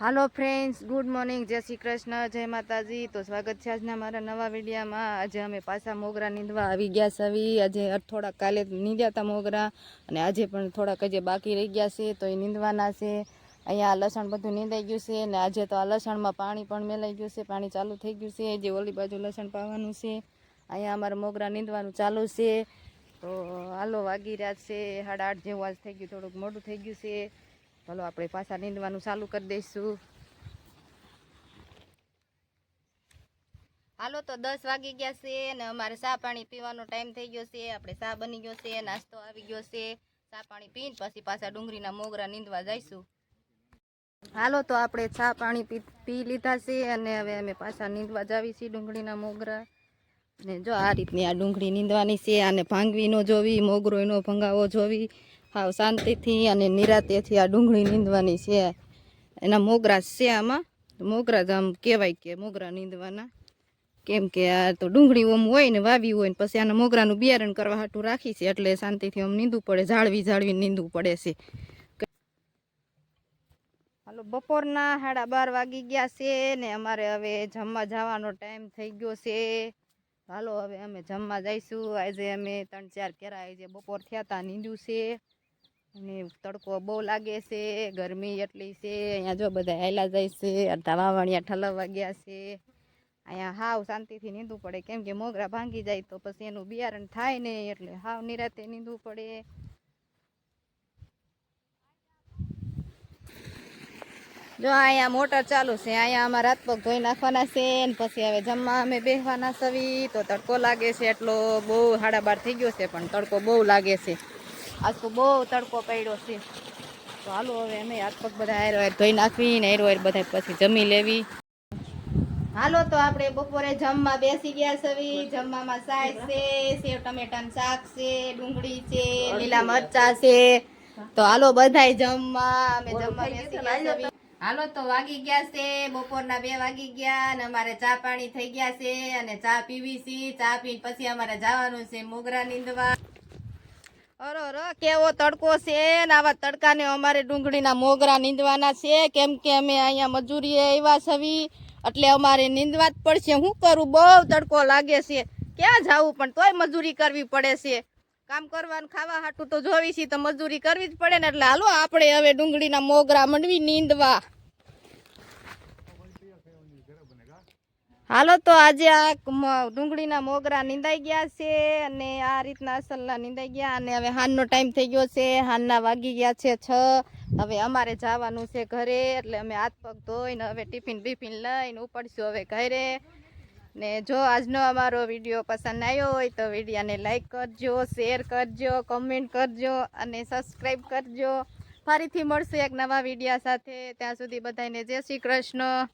હાલો friends, good morning, જય શ્રી કૃષ્ણ, જય માતાજી। તો સ્વાગત છે આજના મારા નવા વિડીયામાં। આજે અમે પાછા મોગરા નીંદવા આવી ગયા છે। આજે થોડાક કાલે નીંદ્યા હતા મોગરા અને આજે પણ થોડાક હજી બાકી રહી ગયા છે, તો એ નીંદવાના છે। અહીંયા લસણ બધું નીંદાઈ ગયું છે અને આજે તો આ લસણમાં પાણી પણ મેલાઈ ગયું છે, પાણી ચાલુ થઈ ગયું છે। જે ઓલી બાજુ લસણ પાવાનું છે, અહીંયા અમારે મોગરા નીંદવાનું ચાલુ છે। તો હાલો, વાગી રહ્યા છે 8:30 જેવું આજ થઈ ગયું, થોડુંક મોડું થઈ ગયું છે। ચાલો આપણે પાછા નીંદવાનું ચાલુ કરી દઈશું। હાલો, તો 10 વાગી ગયા છે અને અમારે ચા પાણી પીવાનો ટાઈમ થઈ ગયો છે। આપણે ચા બની ગયો છે, નાસ્તો આવી ગયો છે। ચા પાણી પીને પછી પાછા ડુંગળીના મોગરા નીંદવા જઈશું। હાલો, તો આપણે ચા પાણી પી લીધા છે અને હવે અમે પાછા નીંદવા જાવી છીએ ડુંગળીના મોગરા। ને જો આ રીતની આ ડુંગળી નીંદવાની છે, આને ભાંગવી ન જોવી, મોગરો એનો ભંગાવો જોવી, હાવ શાંતિથી અને નિરાતેથી આ ડુંગળી નીંદવાની છે। એના મોગરા છે, આમાં મોગરા જ આમ કહેવાય કે મોગરા નીંદવાના, કેમ કે આ તો ડુંગળી ઓમ હોય ને વાવી હોય ને પછી આના મોગરાનું બિયારણ કરવા હાટું રાખી છે, એટલે શાંતિથી આમ નીંદવું પડે, જાળવી નીંદવું પડે છે। હાલો, બપોરના 12:30 વાગી ગયા છે ને અમારે હવે જમવા જવાનો ટાઈમ થઈ ગયો છે। હાલો, હવે અમે જમવા જઈશું। આજે અમે 3-4 કેરા આજે બપોર થયા તા નીંદ્યું છે અને તડકો બહુ લાગે છે, ગરમી એટલી છે। અહીંયા જો બધા હાયલા જાય છે, અડધા વાવણિયા ઠલવવા ગયા છે। અહીંયા હાવ શાંતિથી નીંદવું પડે, કેમ કે મોગરા ભાંગી જાય તો પછી એનું બિયારણ થાય ને, એટલે હાવ નિરાતે નીંદવું પડે। જો અહીંયા મોટર ચાલુ છે, અહીંયા અમારે હાથ પગ ધોઈ નાખવાના છે ને પછી હવે જમવા અમે બેસવાના છીએ। તો તડકો લાગે છે એટલો, બહુ 12:30 થઈ ગયો છે પણ તડકો બહુ લાગે છે, આજ તો બહુ તડકો પડ્યો છે। તો હાલો, હવે અમે હાથ પગ બધા હારો ધોઈ નાખવી ને હારો બધા પછી જમી લેવી। હાલો, તો આપણે બપોરે જમવા બેસી ગયા છીએ। જમવામાં શાક છે, સેવ ટમેટાનું શાક છે, ડુંગળી છે, લીલા મરચા છે। તો હાલો બધાય જમવા, અમે જમવા બેસી ગયા છીએ। હાલો, તો વાગી ગયા છે બપોરના 2 વાગી ગયા અને અમારે ચા પાણી થઈ ગયા છે અને ચા પીવી છે। ચા પીને પછી અમારે જવાનું છે મોગરા નીંદવા। અરે કેવો તડકો છે ને આવા તડકાને અમારે ડુંગળીના મોગરા નીંદવાના છે, કેમ કે અમે અહીંયા મજૂરીએ આવ્યા છીએ એટલે અમારે નીંદવા જ પડશે। શું કરું, બહુ તડકો લાગે છે, ક્યાં જવું પણ તોય મજૂરી કરવી પડે છે। કામ કરવાનું ખાવા હાટું તો જોવી છે, તો મજૂરી કરવી જ પડે ને, એટલે હાલો આપણે હવે ડુંગળીના મોગરા મંડવી નીંદવા। હાલો, તો આજે આ ડુંગળીના મોગરા નીંદાઈ ગયા છે અને આ રીતના અસલના નીંદાઈ ગયા અને હવે હાનનો ટાઈમ થઈ ગયો છે, હાનના વાગી ગયા છે 6। હવે અમારે જવાનું છે ઘરે, એટલે અમે હાથ પગ ધોઈને હવે ટિફિન બીફિન લઈને ઉપડશું હવે ઘરે। ને જો આજનો અમારો વિડીયો પસંદ આવ્યો હોય તો વિડીયાને લાઈક કરજો, શેર કરજો, કમેન્ટ કરજો અને સબસ્ક્રાઈબ કરજો। ફરીથી મળશું એક નવા વિડીયા સાથે, ત્યાં સુધી બધાને જય શ્રી કૃષ્ણ।